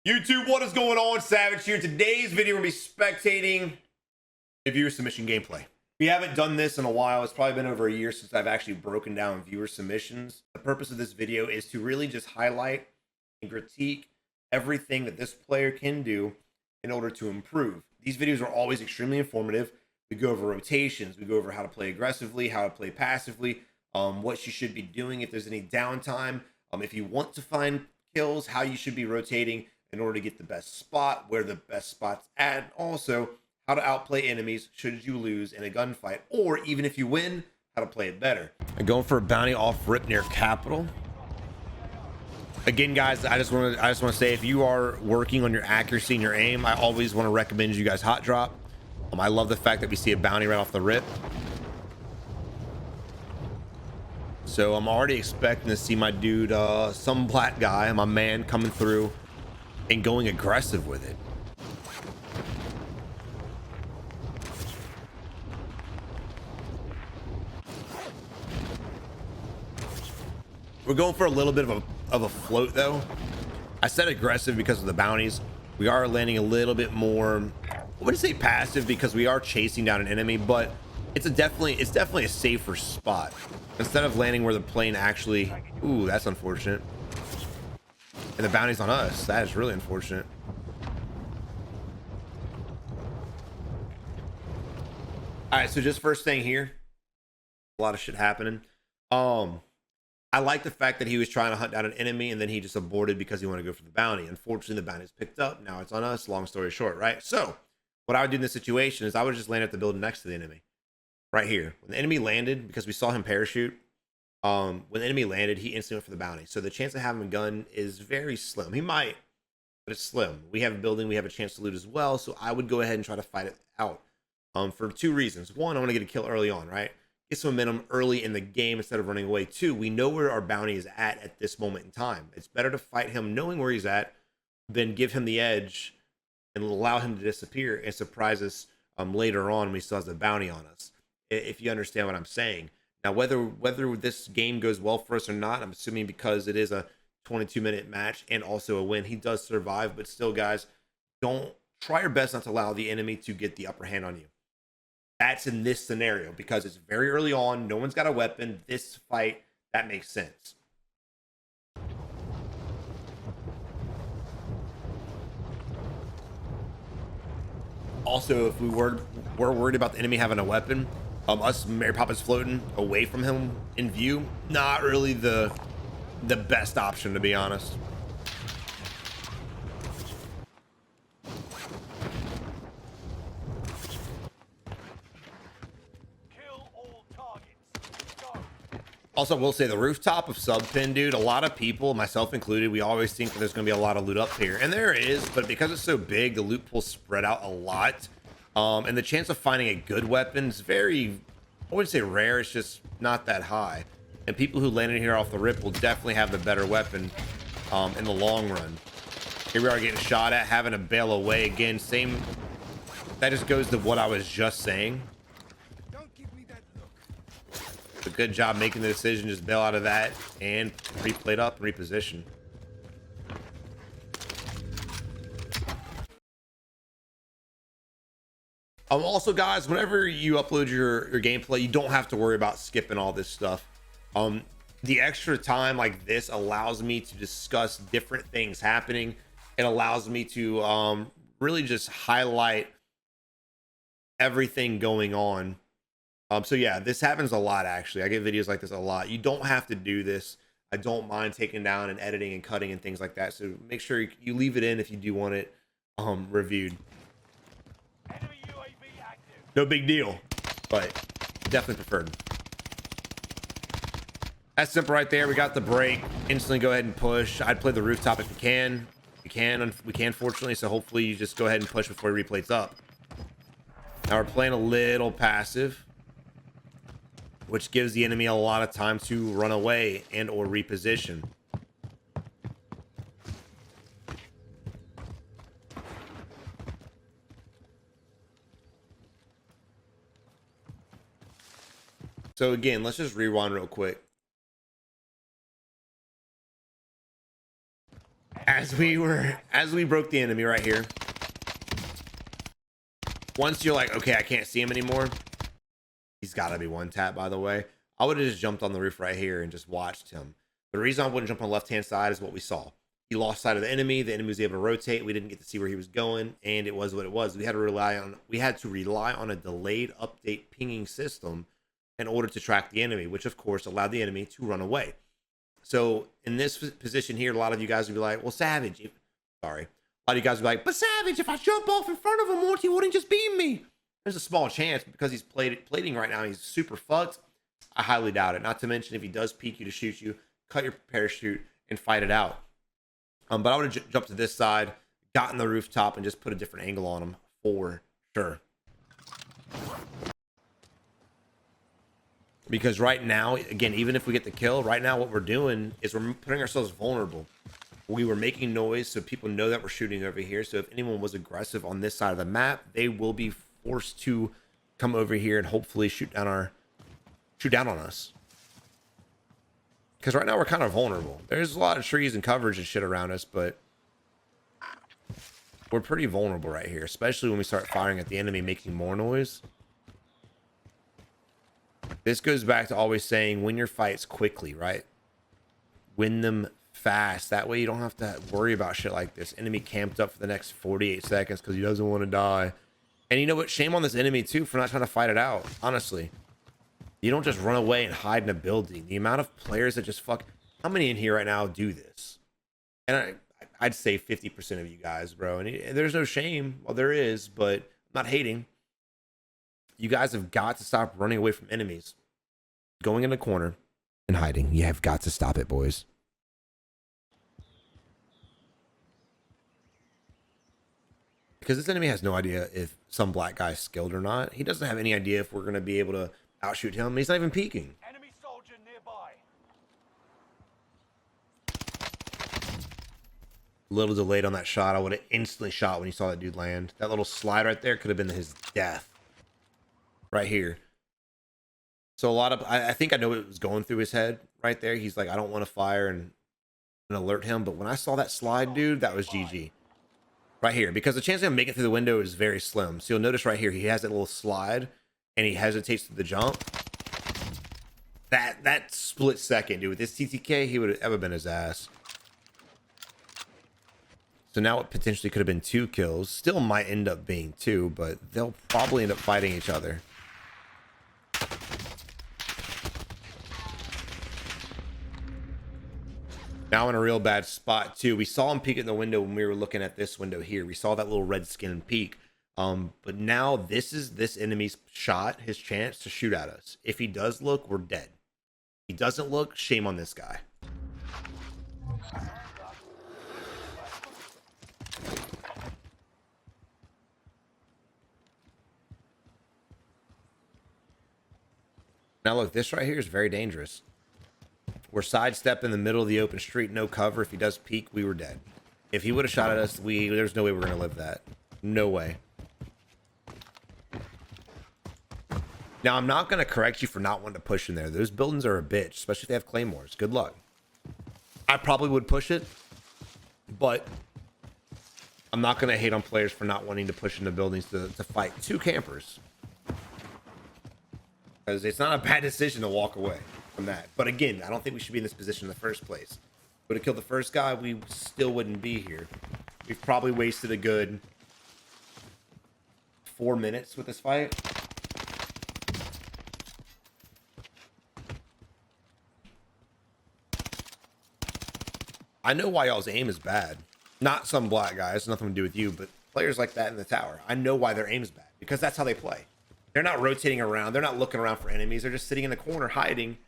YouTube, what is going on? Savage here. In today's video, we're going to be spectating a viewer submission gameplay. We haven't done this in a while. It's probably been over a year since I've actually broken down viewer submissions. The purpose of this video is to really just highlight and critique everything that this player can do in order to improve. These videos are always extremely informative. We go over rotations. We go over how to play aggressively, how to play passively, what you should be doing if there's any downtime, if you want to find kills, how you should be rotating in order to get the best spot, where the best spot's at, and also how to outplay enemies should you lose in a gunfight, or even if you win, how to play it better. I'm going for a bounty off rip near Capital. Again, guys, I just want to say, if you are working on your accuracy and your aim, I always want to recommend you guys hot drop. I love the fact that we see a bounty right off the rip. So I'm already expecting to see my dude, some plat guy, my man, coming through and going aggressive with it. We're going for a little bit of a float though. I said aggressive because of the bounties. We are landing a little bit more, I wouldn't say passive, because we are chasing down an enemy, but it's definitely a safer spot. Instead of landing where the plane actually, ooh, that's unfortunate. And the bounty's on us. That is really unfortunate. All right, so just first thing here, a lot of shit happening. I like the fact that he was trying to hunt down an enemy and then he just aborted because he wanted to go for the bounty. Unfortunately, the bounty's picked up. Now it's on us. Long story short, right? So what I would do in this situation is I would just land at the building next to the enemy, right here. When the enemy landed, because we saw him parachute, when the enemy landed, he instantly went for the bounty. So the chance of having a gun is very slim. He might, but it's slim. We have a building, we have a chance to loot as well. So I would go ahead and try to fight it out for two reasons. One, I want to get a kill early on, right? Get some momentum early in the game instead of running away. Two, we know where our bounty is at this moment in time. It's better to fight him knowing where he's at than give him the edge and allow him to disappear and surprise us later on when he still has a bounty on us, if you understand what I'm saying. Now, whether this game goes well for us or not, I'm assuming because it is a 22-minute match and also a win, he does survive. But still, guys, don't try your best not to allow the enemy to get the upper hand on you. That's in this scenario because it's very early on. No one's got a weapon. This fight, that makes sense. Also, if we're worried about the enemy having a weapon, us Mary Poppins floating away from him in view, not really the best option, to be honest. Also, we'll say the rooftop of Subpin, dude, a lot of people, myself included, we always think that there's going to be a lot of loot up here. And there is, but because it's so big, the loot pool's spread out a lot. And the chance of finding a good weapon is very, I wouldn't say rare, it's just not that high. And people who landed here off the rip will definitely have the better weapon in the long run. Here we are getting shot at, having to bail away. Again, same, that just goes to what I was just saying. A good job making the decision, just bail out of that and replay it up and reposition. Also, guys, whenever you upload your gameplay, you don't have to worry about skipping all this stuff. The extra time like this allows me to discuss different things happening. It allows me to really just highlight everything going on. So yeah, this happens a lot, actually. I get videos like this a lot. You don't have to do this. I don't mind taking down and editing and cutting and things like that. So make sure you leave it in if you do want it reviewed. Enemy UAV active. No big deal, but definitely preferred. That's simple right there. We got the break. Instantly go ahead and push. I'd play the rooftop if you can. We can, fortunately. So hopefully you just go ahead and push before he replays up. Now we're playing a little passive, which gives the enemy a lot of time to run away and or reposition. So again, let's just rewind real quick. As as we broke the enemy right here, once you're like, okay, I can't see him anymore, he's got to be one tap, by the way. I would have just jumped on the roof right here and just watched him. The reason I wouldn't jump on the left hand side is what we saw. He lost sight of the enemy was able to rotate. We didn't get to see where he was going, and it was what it was. We had to rely on a delayed update pinging system in order to track the enemy, which of course allowed the enemy to run away. So in this position here, a lot of you guys would be like, well, Savage, a lot of you guys would be like, but Savage, if I jump off in front of him, Morty wouldn't just beam me. There's a small chance because he's plating right now. He's super fucked. I highly doubt it. Not to mention if he does peek you to shoot you, cut your parachute and fight it out. But I would have jumped to this side, gotten the rooftop, and just put a different angle on him for sure. Because right now, again, even if we get the kill, right now what we're doing is we're putting ourselves vulnerable. We were making noise so people know that we're shooting over here. So if anyone was aggressive on this side of the map, they will be forced to come over here and hopefully shoot down on us. Because right now we're kind of vulnerable. There's a lot of trees and coverage and shit around us, but we're pretty vulnerable right here, especially when we start firing at the enemy, making more noise. This goes back to always saying, win your fights quickly, right? Win them fast. That way you don't have to worry about shit like this. Enemy camped up for the next 48 seconds because he doesn't want to die. And you know what? Shame on this enemy, too, for not trying to fight it out, honestly. You don't just run away and hide in a building. The amount of players that just fuck... How many in here right now do this? And I'd say 50% of you guys, bro. And there's no shame. Well, there is, but I'm not hating. You guys have got to stop running away from enemies. Going in a corner and hiding. You have got to stop it, boys. Because this enemy has no idea if some black guy's skilled or not. He doesn't have any idea if we're going to be able to outshoot him. He's not even peeking. Enemy soldier nearby. A little delayed on that shot. I would have instantly shot when you saw that dude land. That little slide right there could have been his death. Right here. So a lot of... I think I know what was going through his head right there. He's like, I don't want to fire and alert him. But when I saw that slide, dude, that was GG. Right here. Because the chance of him making it through the window is very slim. So you'll notice right here, he has that little slide. And he hesitates to the jump. That split second, dude. With this TTK, he would have ever been his ass. So now it potentially could have been 2 kills. Still might end up being 2, but they'll probably end up fighting each other. Now in a real bad spot too. We saw him peek in the window when we were looking at this window here. We saw that little red skin peek. But now this is this enemy's shot, his chance to shoot at us. If he does look, we're dead. If he doesn't look, shame on this guy. Now look, this right here is very dangerous. We're sidestep in the middle of the open street, no cover. If he does peek, we were dead. If he would have shot at us, there's no way we're gonna live that. No way. Now, I'm not going to correct you for not wanting to push in there. Those buildings are a bitch, especially if they have claymores. Good luck. I probably would push it, but I'm not going to hate on players for not wanting to push into buildings to fight 2 campers. Because it's not a bad decision to walk away from that. But again, I don't think we should be in this position in the first place. Would have killed the first guy, we still wouldn't be here. We've probably wasted a good 4 minutes with this fight. I know why y'all's aim is bad. Not some black guys, nothing to do with you, but players like that in the tower. I know why their aim is bad, because that's how they play. They're not rotating around. They're not looking around for enemies. They're just sitting in the corner hiding.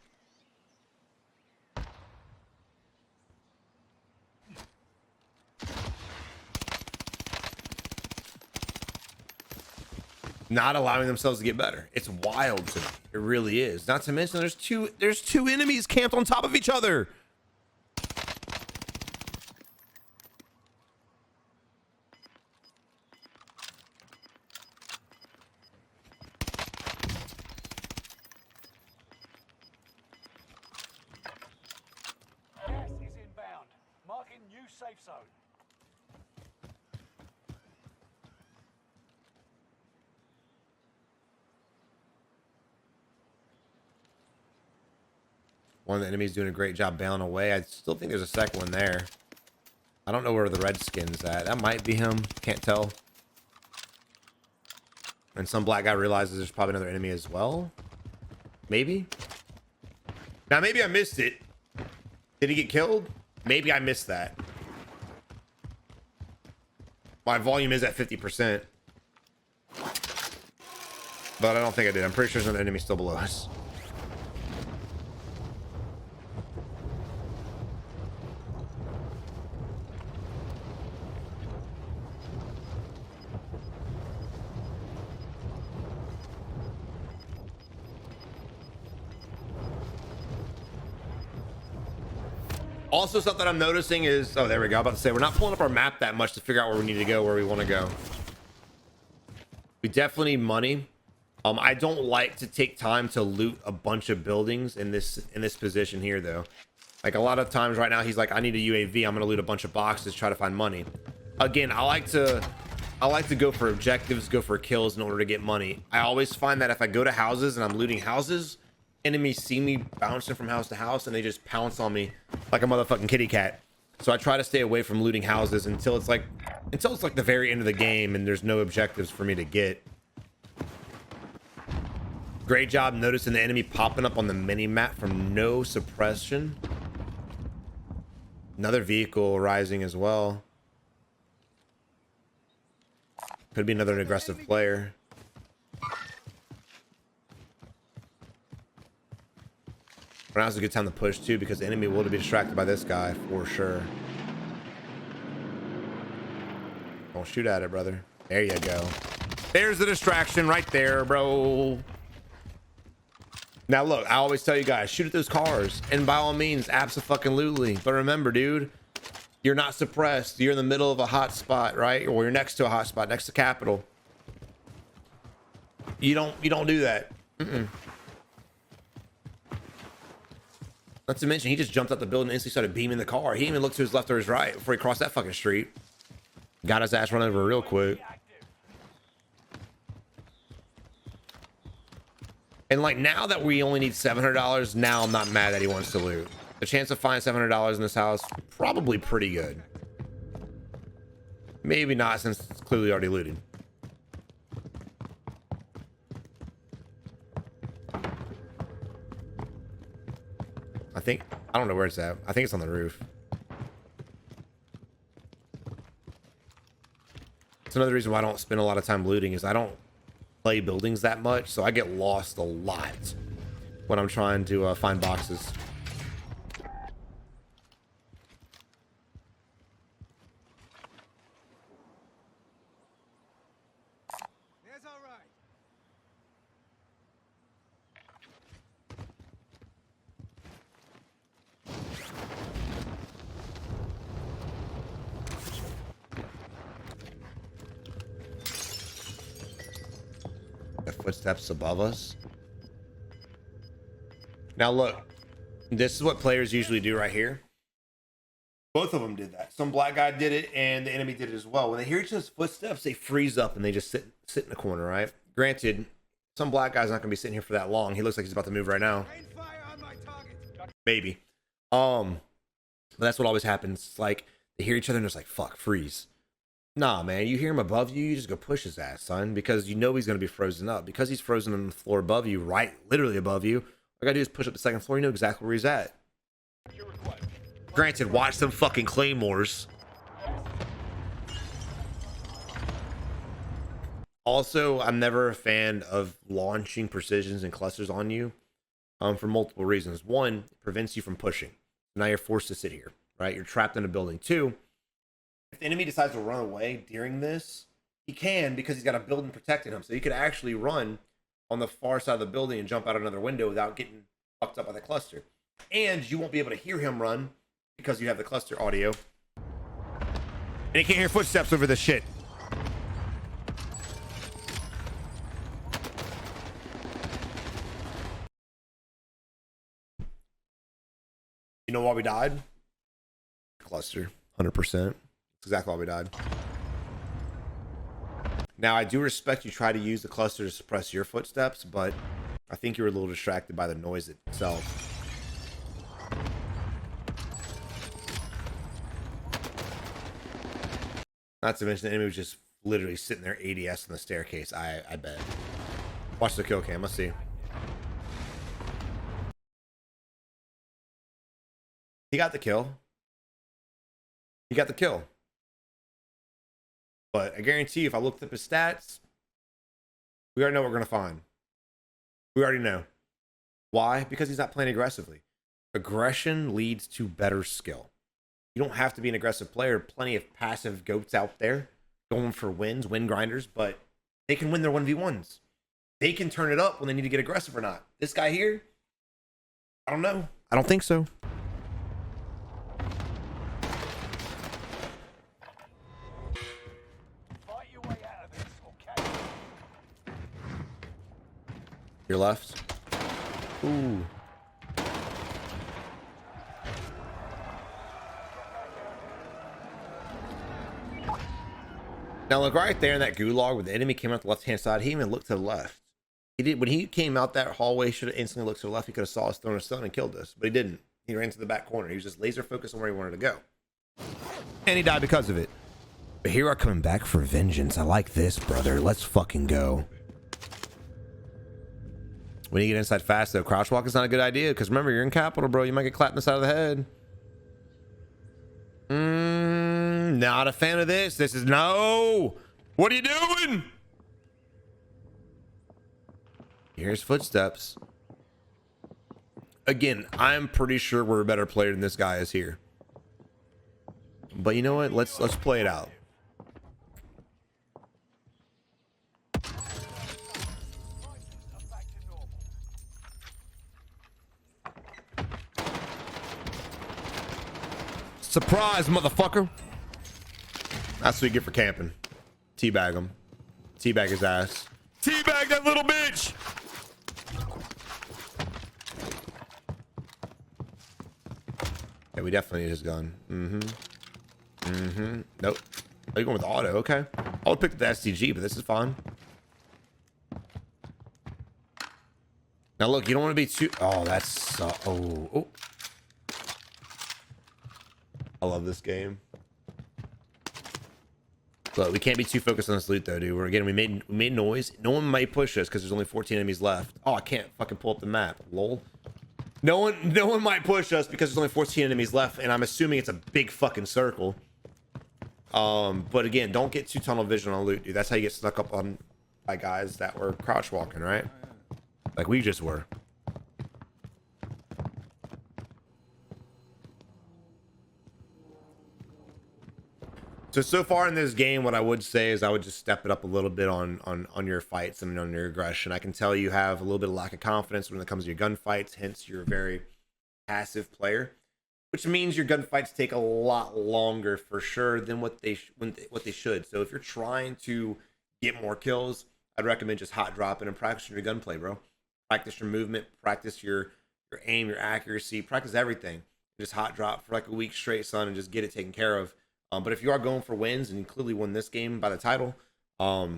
Not allowing themselves to get better. It's wild to me. It really is. Not to mention there's two enemies camped on top of each other. Gas is inbound. Marking new safe zone. One of the enemies doing a great job bailing away. I still think there's a second one there. I don't know where the red skin's at. That might be him. Can't tell. And some black guy realizes there's probably another enemy as well. Maybe. Now, maybe I missed it. Did he get killed? Maybe I missed that. My volume is at 50%. But I don't think I did. I'm pretty sure there's another enemy still below us. Also, something I'm noticing is, oh, there we go. I'm about to say, we're not pulling up our map that much to figure out where we need to go, where we want to go. We definitely need money. I don't like to take time to loot a bunch of buildings in this position here, though. Like a lot of times right now, he's like, I need a UAV. I'm gonna loot a bunch of boxes, try to find money. Again, I like to go for objectives, go for kills in order to get money. I always find that if I go to houses and I'm looting houses, enemies see me bouncing from house to house and they just pounce on me like a motherfucking kitty cat. So I try to stay away from looting houses until it's like the very end of the game and there's no objectives for me to get. Great job noticing the enemy popping up on the mini map from no suppression. Another vehicle rising as well. Could be another aggressive player. Right now's a good time to push too, because the enemy will be distracted by this guy for sure. Don't shoot at it, brother. There you go. There's the distraction right there, bro. Now look, I always tell you guys, shoot at those cars, and by all means, abso-fucking-lutely. But remember, dude, you're not suppressed. You're in the middle of a hot spot, right? Or you're next to a hot spot, next to Capitol. You don't do that. Not to mention, he just jumped out the building and instantly started beaming the car. He didn't even look to his left or his right before he crossed that fucking street. Got his ass run over real quick. And like, now that we only need $700, now I'm not mad that he wants to loot. The chance of finding $700 in this house, probably pretty good. Maybe not, since it's clearly already looted. I don't know where it's at. I think it's on the roof. It's another reason why I don't spend a lot of time looting, is I don't play buildings that much, so I get lost a lot when I'm trying to find boxes. That's all right. The footsteps above us. Now look, this is what players usually do right here. Both of them did that. Some black guy did it and the enemy did it as well. When they hear each other's footsteps, they freeze up and they just sit in the corner, right? Granted, some black guy's not gonna be sitting here for that long. He looks like he's about to move right now. Maybe. But that's what always happens. It's like they hear each other and it's like, fuck, freeze. Nah, man, you hear him above you, you just go push his ass, son, because you know he's gonna be frozen up. Because he's frozen on the floor above you, right, literally above you, all you gotta do is push up the second floor. You know exactly where he's at. Granted, watch some fucking claymores. Also, I'm never a fan of launching precisions and clusters on you, for multiple reasons. One, it prevents you from pushing. Now you're forced to sit here, right? You're trapped in a building. Two, if the enemy decides to run away during this, he can, because he's got a building protecting him. So he could actually run on the far side of the building and jump out another window without getting fucked up by the cluster. And you won't be able to hear him run because you have the cluster audio. And you can't hear footsteps over this shit. You know why we died? Cluster. 100%. Exactly why we died. Now, I do respect you try to use the cluster to suppress your footsteps, but I think you were a little distracted by the noise itself. Not to mention the enemy was just literally sitting there ADS on the staircase. I bet. Watch the kill cam. Let's see. He got the kill. He got the kill. But I guarantee you, if I looked up his stats, we already know what we're going to find. We already know. Why? Because he's not playing aggressively. Aggression leads to better skill. You don't have to be an aggressive player. Plenty of passive goats out there going for wins, win grinders, but they can win their 1v1s. They can turn it up when they need to get aggressive or not. This guy here, I don't know. I don't think so. Fight your way out of this, okay? Your left. Ooh. Now look right there in that gulag where the enemy came out the left-hand side. He even looked to the left. He did when he came out that hallway. Should have instantly looked to the left. He could have saw us throwing a stone and killed us, but he didn't. He ran to the back corner. He was just laser focused on where he wanted to go, and he died because of it. But here are coming back for vengeance. I like this, brother. Let's fucking go. When you get inside fast, though, crouch walk is not a good idea because remember, you're in capital, bro. You might get clapped in the side of the head. Not a fan of this. This is no. What are you doing? Here's footsteps. Again, I'm pretty sure we're a better player than this guy is here. But you know what? Let's play it out. Surprise, motherfucker. That's what you get for camping. Teabag him. Teabag his ass. Teabag that little bitch. Yeah, we definitely need his gun. Nope. Oh, you're going with auto. Okay. I would pick the STG, but this is fine. Now look, you don't want to be too. Oh, that's. Oh. I love this game. Look, we can't be too focused on this loot though, dude. We made noise. No one might push us because there's only 14 enemies left. Oh, I can't fucking pull up the map. Lol. No one might push us because there's only 14 enemies left, and I'm assuming it's a big fucking circle. But again, don't get too tunnel vision on loot, dude. That's how you get snuck up on by guys that were crouch walking, right? Like we just were. So far in this game, what I would say is I would just step it up a little bit on your fights and on your aggression. I can tell you have a little bit of lack of confidence when it comes to your gunfights, hence you're a very passive player, which means your gunfights take a lot longer for sure than what they should. So if you're trying to get more kills, I'd recommend just hot dropping and practicing your gunplay, bro. Practice your movement, practice your aim, your accuracy, practice everything. Just hot drop for like a week straight, son, and just get it taken care of. But if you are going for wins and you clearly won this game by the title, I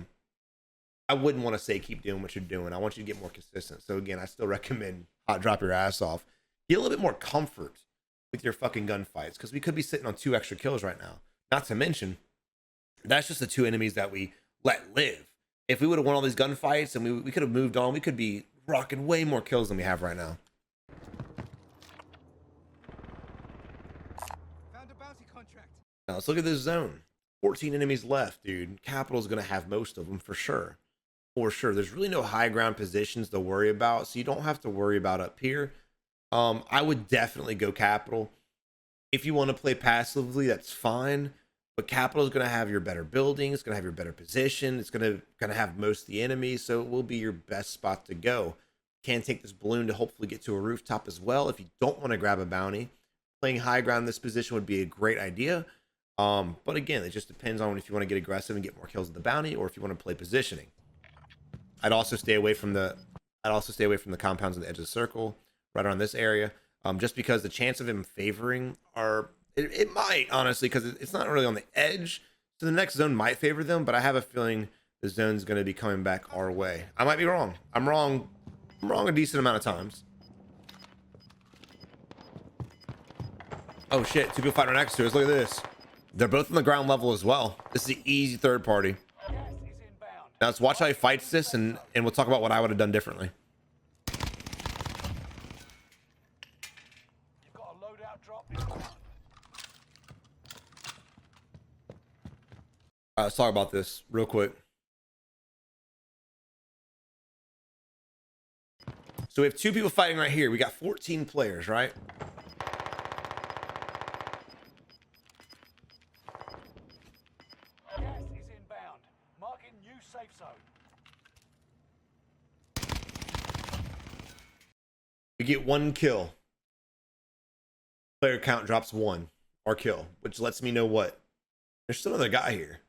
wouldn't want to say keep doing what you're doing. I want you to get more consistent. So again, I still recommend hot drop your ass off. Get a little bit more comfort with your fucking gunfights because we could be sitting on 2 extra kills right now. Not to mention, that's just the 2 enemies that we let live. If we would have won all these gunfights and we could have moved on, we could be rocking way more kills than we have right now. Found a bounty contract. Now let's look at this zone. 14 enemies left, dude. Capital's gonna have most of them for sure. For sure. There's really no high ground positions to worry about, so you don't have to worry about up here. I would definitely go Capital. If you want to play passively, that's fine. But Capital is gonna have your better building, it's gonna have your better position, it's gonna have most of the enemies, so it will be your best spot to go. Can take this balloon to hopefully get to a rooftop as well. If you don't want to grab a bounty, playing high ground in this position would be a great idea. But again, it just depends on if you want to get aggressive and get more kills at the bounty, or if you want to play positioning. I'd also stay away from the compounds on the edge of the circle, right around this area, just because the chance of him favoring it might, honestly, because it's not really on the edge, so the next zone might favor them. But I have a feeling the zone's going to be coming back our way. I might be wrong. I'm wrong a decent amount of times. Oh shit! 2 people fighting right next to us. Look at this. They're both on the ground level as well. This is the easy third party. Gas is inbound. Now let's watch how he fights this, and we'll talk about what I would have done differently. You've got a loadout drop inbound. Let's talk about this real quick. So we have two people fighting right here. We got 14 players, right? Gas is inbound. Marking new safe zone. We get 1 kill. Player count drops 1 or kill, which lets me know what? There's still another guy here.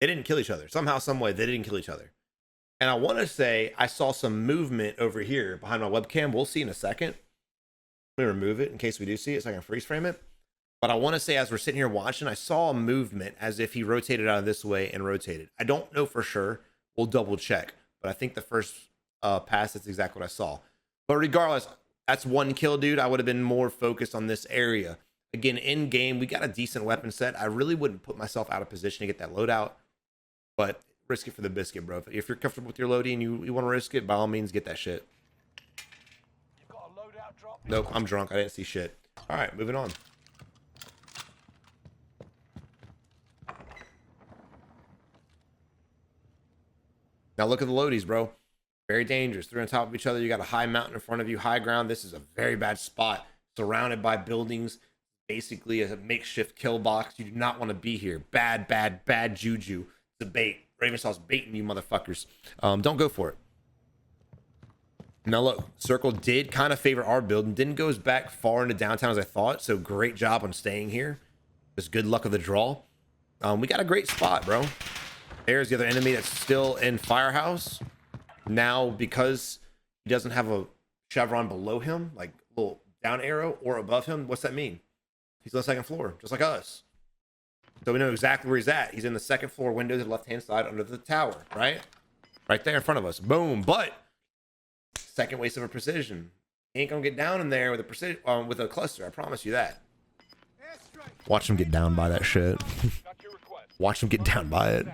They didn't kill each other. Somehow, some way, they didn't kill each other. And I want to say I saw some movement over here behind my webcam. We'll see in a second. Let me remove it in case we do see it so I can freeze frame it. But I want to say as we're sitting here watching, I saw a movement as if he rotated out of this way and rotated. I don't know for sure. We'll double check. But I think the first pass, that's exactly what I saw. But regardless, that's 1 kill, dude. I would have been more focused on this area. Again, in game, we got a decent weapon set. I really wouldn't put myself out of position to get that loadout. But risk it for the biscuit, bro. If you're comfortable with your loading and you want to risk it, by all means, get that shit. You've got a loadout drop. Nope, I'm drunk. I didn't see shit. All right, moving on. Now look at the loadies, bro. Very dangerous. 3 on top of each other. You got a high mountain in front of you, high ground. This is a very bad spot. Surrounded by buildings. Basically a makeshift kill box. You do not want to be here. Bad, bad, bad juju. It's a bait. Ravensaw's baiting you motherfuckers. Don't go for it. Now look, circle did kind of favor our build and didn't go as back far into downtown as I thought. So great job on staying here. Just good luck of the draw. We got a great spot, bro. There's the other enemy that's still in Firehouse. Now, because he doesn't have a chevron below him, like a little down arrow, or above him, what's that mean? He's on the 2nd floor, just like us. So we know exactly where he's at. He's in the 2nd floor window to the left-hand side under the tower, right? Right there in front of us. Boom. But second waste of a precision. He ain't gonna get down in there with a precision with a cluster. I promise you that. Watch him get down by that shit. Watch him get down by it.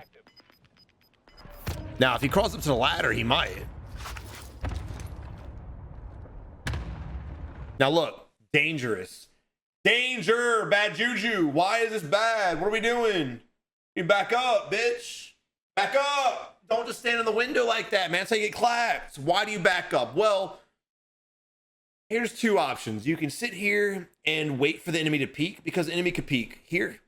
Now, if he crawls up to the ladder, he might. Now look, dangerous. Danger, bad juju. Why is this bad? What are we doing? You back up, bitch. Back up. Don't just stand in the window like that, man. That's how you get clapped. Why do you back up? Well, here's 2 options. You can sit here and wait for the enemy to peek, because the enemy could peek here,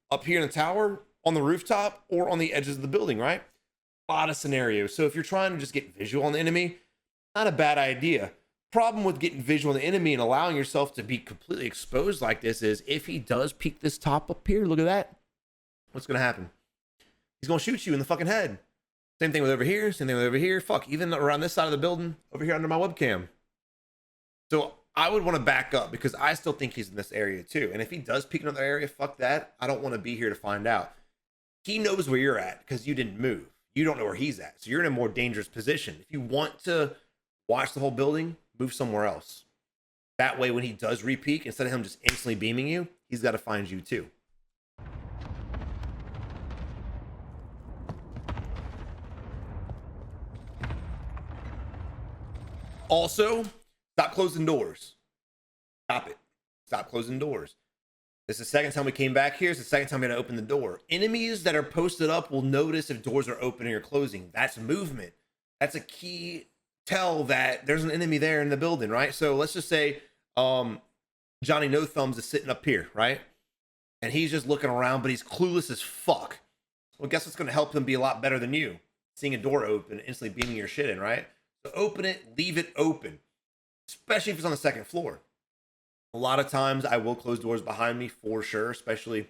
up here in the tower, on the rooftop, or on the edges of the building, right? A lot of scenarios. So if you're trying to just get visual on the enemy, not a bad idea. Problem with getting visual on the enemy and allowing yourself to be completely exposed like this is if he does peek this top up here, look at that. What's going to happen? He's going to shoot you in the fucking head. Same thing with over here. Same thing with over here. Fuck, even around this side of the building, over here under my webcam. So I would want to back up because I still think he's in this area too. And if he does peek another area, fuck that. I don't want to be here to find out. He knows where you're at because you didn't move. You don't know where he's at. So you're in a more dangerous position. If you want to watch the whole building, move somewhere else. That way, when he does re-peek, instead of him just instantly beaming you, he's got to find you too. Also, stop closing doors. Stop it. Stop closing doors. This is the second time we came back here. It's the second time we had to open the door. Enemies that are posted up will notice if doors are opening or closing. That's movement. That's a key tell that there's an enemy there in the building, right? So let's just say Johnny No Thumbs is sitting up here, right? And he's just looking around, but he's clueless as fuck. Well, guess what's going to help him be a lot better than you? Seeing a door open, instantly beaming your shit in, right? So open it, leave it open, especially if it's on the 2nd floor. A lot of times I will close doors behind me for sure, especially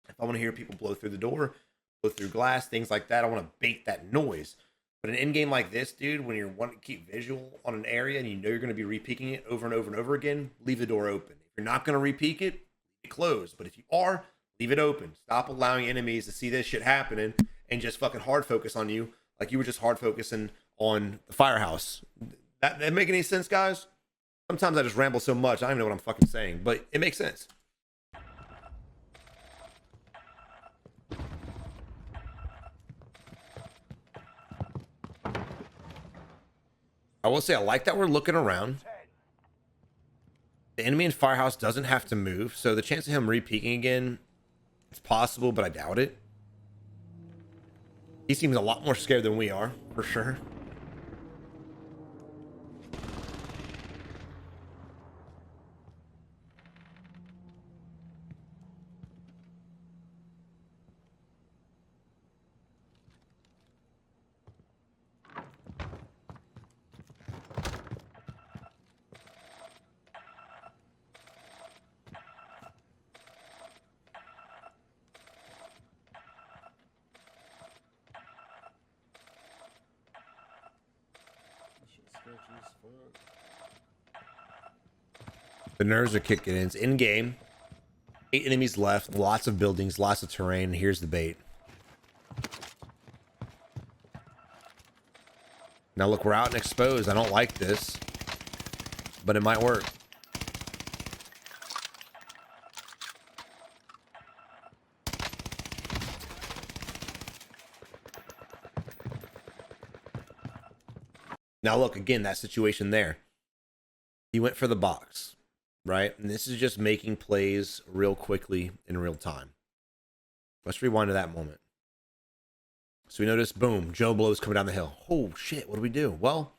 if I want to hear people blow through the door, blow through glass, things like that. I want to bait that noise. But an in game like this, dude, when you're wanting to keep visual on an area and you know you're going to be re-peeking it over and over and over again, leave the door open. If you're not going to re-peek it, leave it closed. But if you are, leave it open. Stop allowing enemies to see this shit happening and just fucking hard focus on you like you were just hard focusing on the Firehouse. That make any sense, guys? Sometimes I just ramble so much, I don't even know what I'm fucking saying, but it makes sense. I will say I like that we're looking around. 10. The enemy in Firehouse doesn't have to move, so the chance of him re-peeking again, it's possible, but I doubt it. He seems a lot more scared than we are, for sure. The nerves are kicking in. It's in game. 8 enemies left. Lots of buildings. Lots of terrain. Here's the bait. Now look, we're out and exposed. I don't like this, but it might work. Now look, again, that situation there. He went for the box, right? And this is just making plays real quickly in real time. Let's rewind to that moment. So we notice, boom, Joe Blow's coming down the hill. Oh shit, what do we do? Well,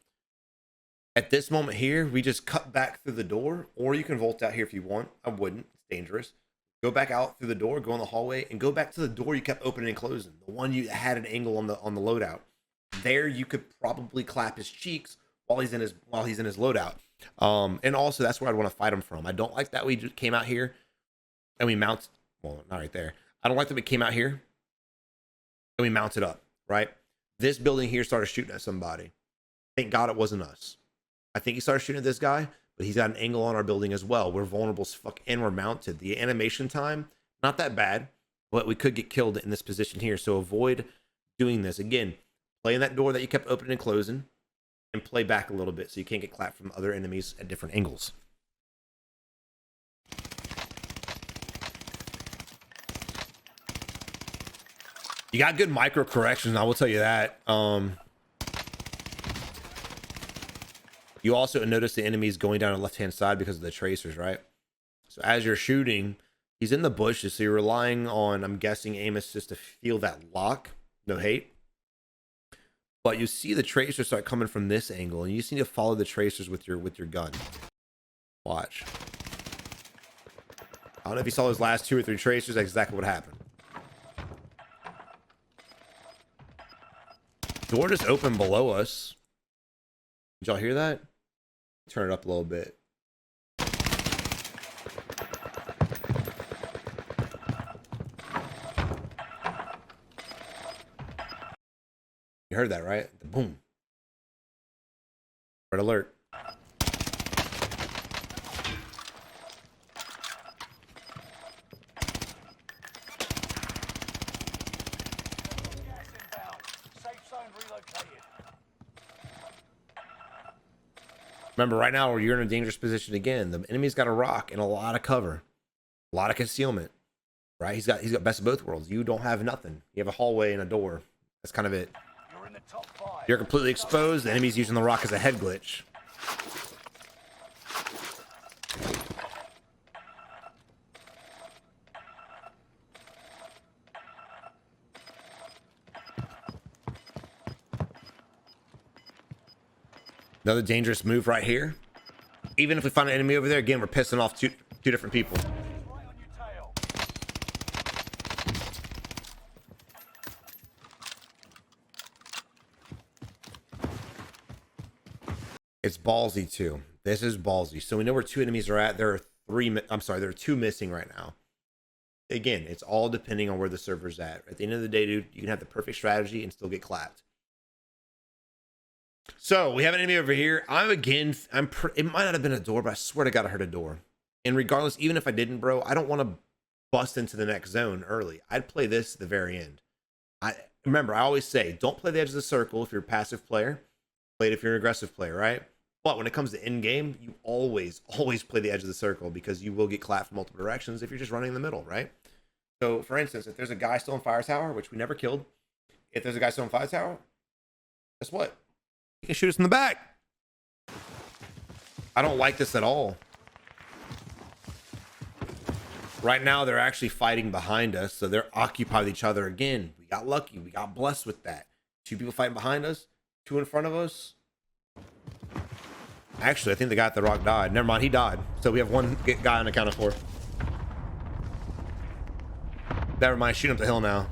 at this moment here, we just cut back through the door, or you can vault out here if you want. I wouldn't, it's dangerous. Go back out through the door, go in the hallway, and go back to the door you kept opening and closing. The one you had an angle on the loadout. There you could probably clap his cheeks while he's in his loadout. And also that's where I'd want to fight him from. I don't like that we just came out here and we mount, well, not right there. I don't like that we came out here and we mounted up, right? This building here started shooting at somebody. Thank God it wasn't us. I think he started shooting at this guy, but he's got an angle on our building as well. We're vulnerable as fuck and we're mounted. The animation time, not that bad, but we could get killed in this position here. So avoid doing this. Again, play in that door that you kept opening and closing and play back a little bit so you can't get clapped from other enemies at different angles. You got good micro corrections, I will tell you that. You also notice the enemies going down the left-hand side because of the tracers, right? So as you're shooting, he's in the bushes, so you're relying on, I'm guessing, aim assist to feel that lock. No hate. But you see the tracers start coming from this angle, and you just need to follow the tracers with your gun. Watch. I don't know if you saw those last 2 or 3 tracers. That's exactly what happened. Door just opened below us. Did y'all hear that? Turn it up a little bit. You heard that, right? The boom. Red alert. Gas inbound. Safe zone relocated. Remember, right now you're in a dangerous position again. The enemy's got a rock and a lot of cover, a lot of concealment. Right? He's got best of both worlds. You don't have nothing. You have a hallway and a door. That's kind of it. You're in the top 5. You're completely exposed. The enemy's using the rock as a head glitch. Another dangerous move right here. Even if we find an enemy over there, again, we're pissing off two different people. Right on your tail. It's ballsy too. This is ballsy. So we know where 2 enemies are at. There are 3. I'm sorry, there are 2 missing right now. Again, it's all depending on where the server's at. At the end of the day, dude, you can have the perfect strategy and still get clapped. So we have an enemy over here. It might not have been a door, but I swear to God, I heard a door. And regardless, even if I didn't, bro, I don't want to bust into the next zone early. I'd play this at the very end. I always say, don't play the edge of the circle if you're a passive player. Play it if you're an aggressive player, right? But when it comes to Endgame, you always play the edge of the circle because you will get clapped from multiple directions if you're just running in the middle, right? So, for instance, if there's a guy still in Fire Tower, which we never killed, if there's a guy still in Fire Tower, guess what? He can shoot us in the back. I don't like this at all. Right now, they're actually fighting behind us, so they're occupied with each other again. We got lucky. We got blessed with that. 2 people fighting behind us, 2 in front of us. Actually, I think the guy at the rock died. Never mind, he died. So we have 1 guy unaccounted for. Never mind, shoot him up the hill now.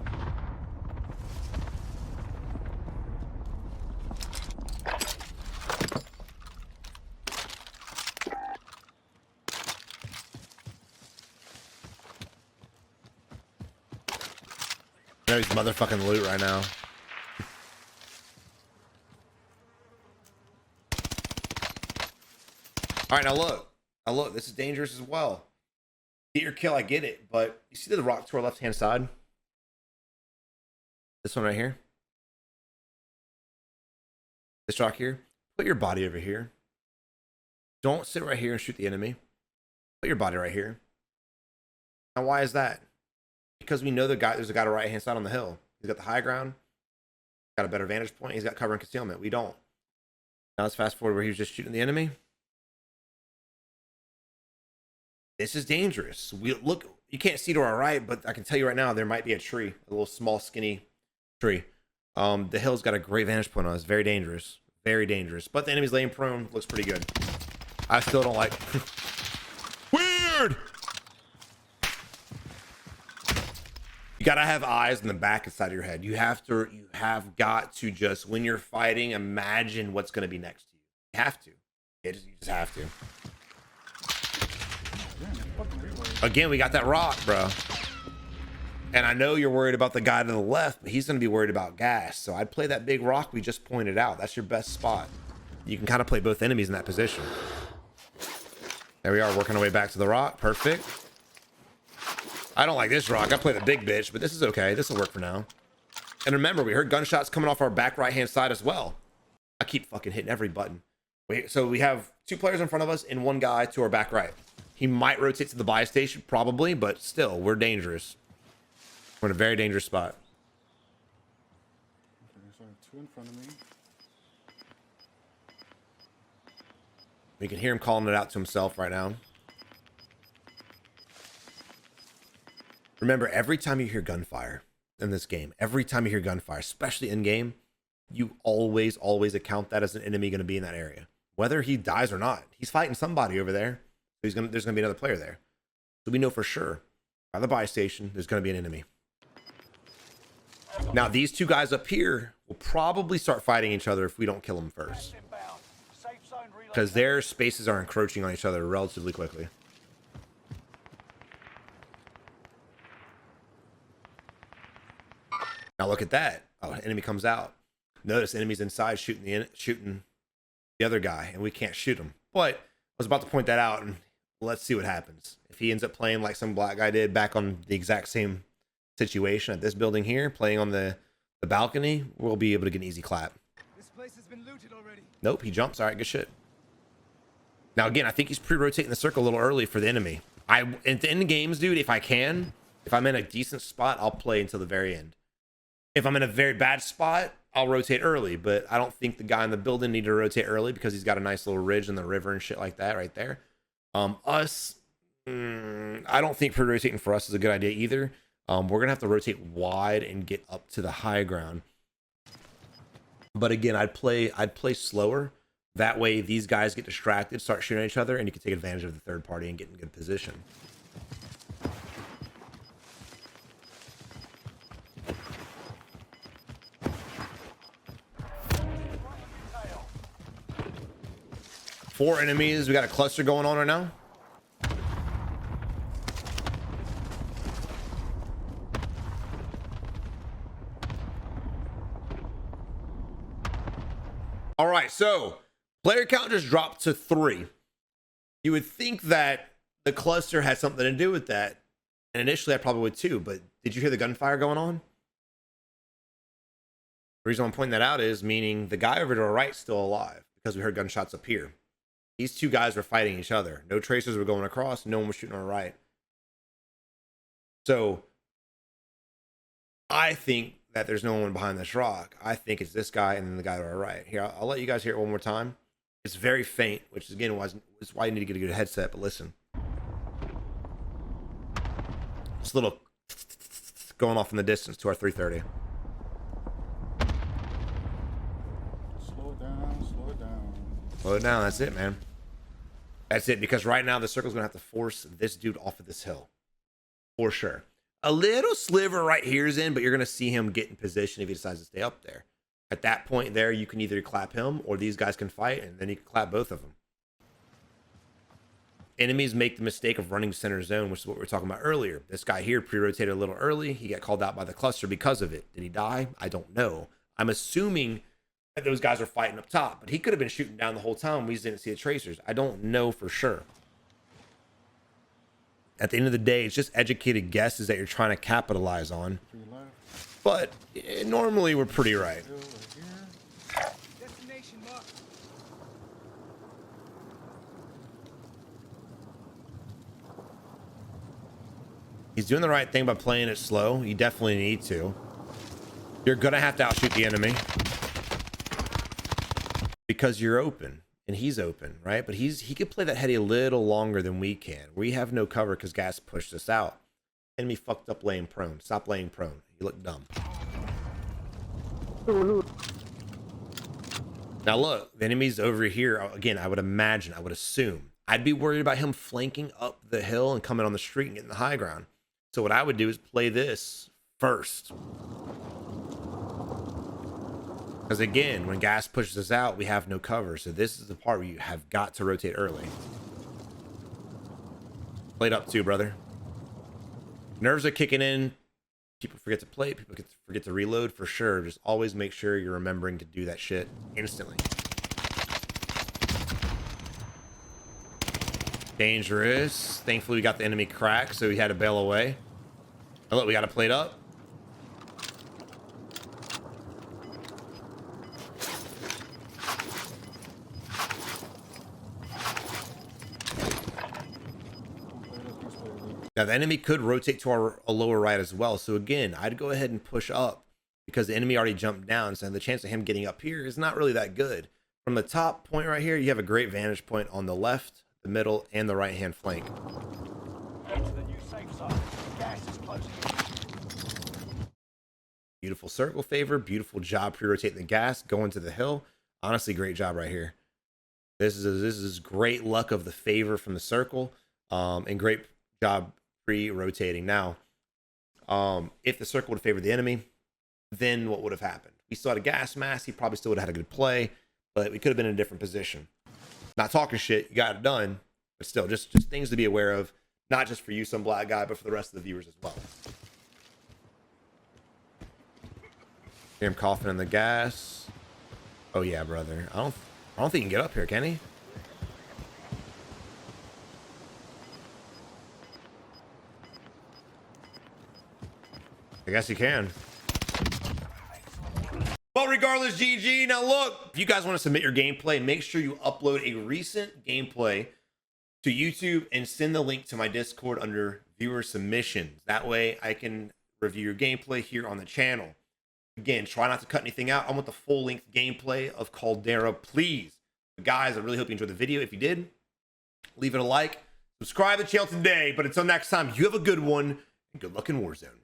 There's motherfucking loot right now. All right, now look. Now look, this is dangerous as well. Get your kill, I get it, but you see the rock to our left-hand side? This one right here? This rock here? Put your body over here. Don't sit right here and shoot the enemy. Put your body right here. Now, why is that? Because we know there's a guy on the right-hand side on the hill. He's got the high ground. Got a better vantage point. He's got cover and concealment. We don't. Now let's fast forward where he was just shooting the enemy. This is dangerous. We look, you can't see to our right, but I can tell you right now, there might be a tree, a little small, skinny tree. The hill's got a great vantage point on us. Very dangerous. Very dangerous. But the enemy's laying prone. Looks pretty good. I still don't like... Weird! You gotta have eyes in the back and side of your head. You have got to just, when you're fighting, imagine what's gonna be next to you. You have to. You just have to. Again, we got that rock, bro. And I know you're worried about the guy to the left, but he's gonna be worried about gas. So I'd play that big rock we just pointed out. That's your best spot. You can kind of play both enemies in that position. There we are, working our way back to the rock. Perfect. I don't like this rock. I play the big bitch, but this is okay. This will work for now. And remember, we heard gunshots coming off our back right-hand side as well. I keep fucking hitting every button. So we have 2 players in front of us and 1 guy to our back right. He might rotate to the buy station, probably, but still, we're dangerous. We're in a very dangerous spot. Okay, so I have 2 in front of me. We can hear him calling it out to himself right now. Remember, every time you hear gunfire in this game, every time you hear gunfire, especially in game, you always account that as an enemy going to be in that area. Whether he dies or not, he's fighting somebody over there. There's going to be another player there. So we know for sure, by the buy station, there's going to be an enemy. Now, these 2 guys up here will probably start fighting each other if we don't kill them first. Because their spaces are encroaching on each other relatively quickly. Now look at that. Oh, enemy comes out. Notice enemy's inside shooting the other guy, and we can't shoot him. But I was about to point that out, and let's see what happens. If he ends up playing like some black guy did back on the exact same situation at this building here, playing on the balcony, we'll be able to get an easy clap. This place has been looted already. Nope, he jumps. All right, good shit. Now again, I think he's pre-rotating the circle a little early for the enemy. In the end games, dude, if I'm in a decent spot, I'll play until the very end. If I'm in a very bad spot, I'll rotate early, but I don't think the guy in the building need to rotate early because he's got a nice little ridge in the river and shit like that right there. I don't think pre-rotating for us is a good idea either. We're going to have to rotate wide and get up to the high ground. But again, I'd play slower. That way these guys get distracted, start shooting at each other, and you can take advantage of the third party and get in good position. Four enemies. We got a cluster going on right now. All right, so player count just dropped to 3. You would think that the cluster had something to do with that. And initially I probably would too, but did you hear the gunfire going on? The reason I'm pointing that out is meaning the guy over to our right is still alive because we heard gunshots up here. These two guys were fighting each other. No tracers were going across. No one was shooting on our right. So I think that there's no one behind this rock. I think it's this guy and then the guy to our right. Here, I'll let you guys hear it one more time. It's very faint, which is again is why you need to get a good headset. But listen, just a little going off in the distance to our 330. Slow it down, slow it down. Slow it down. That's it, man. That's it. Because right now the circle's gonna have to force this dude off of this hill, for sure. A little sliver right here is in, but you're gonna see him get in position if he decides to stay up there. At that point there, you can either clap him or these guys can fight, and then you can clap both of them. Enemies make the mistake of running center zone, which is what we were talking about earlier. This guy here pre-rotated a little early. He got called out by the cluster because of it. Did he die? I don't know. I'm assuming that those guys are fighting up top, but he could have been shooting down the whole time. We just didn't see the tracers. I don't know for sure. At the end of the day, it's just educated guesses that you're trying to capitalize on. But normally we're pretty right. Destination marked. He's doing the right thing by playing it slow. You definitely need to. You're going to have to outshoot the enemy. Because you're open. And he's open, right? But he could play that heady a little longer than we can. We have no cover because gas pushed us out. Enemy fucked up laying prone. Stop laying prone. You look dumb. Now look, the enemy's over here. Again, I would imagine, I would assume. I'd be worried about him flanking up the hill and coming on the street and getting the high ground. So what I would do is play this first. Because again, when gas pushes us out, we have no cover. So this is the part where you have got to rotate early. Played up too, brother. Nerves are kicking in. People forget to play. People forget to reload for sure. Just always make sure you're remembering to do that shit instantly. Dangerous. Thankfully, we got the enemy cracked, so we had to bail away. Oh, look, we got a plate up. Now, the enemy could rotate to a lower right as well. So again, I'd go ahead and push up because the enemy already jumped down. So the chance of him getting up here is not really that good. From the top point right here, you have a great vantage point on the left, the middle, and the right-hand flank. Head to the new safe zone. Gas is closing in. Beautiful circle favor. Beautiful job pre-rotating the gas, going to the hill. Honestly, great job right here. This is great luck of the favor from the circle, and great job pre-rotating. Now, if the circle would have favored the enemy, then what would have happened? We still had a gas mask. He probably still would have had a good play, but we could have been in a different position. Not talking shit, you got it done, but still, just things to be aware of, not just for you, some black guy, but for the rest of the viewers as well. Hear him coughing in the gas. Oh yeah, brother. I don't think he can get up here, can he? I guess he can. But regardless, GG. Now look, if you guys want to submit your gameplay, make sure you upload a recent gameplay to YouTube and send the link to my Discord under viewer submissions. That way I can review your gameplay here on the channel. Again, try not to cut anything out. I want the full-length gameplay of Caldera, please. But guys, I really hope you enjoyed the video. If you did, leave it a like. Subscribe to the channel today. But until next time, you have a good one, and good luck in Warzone.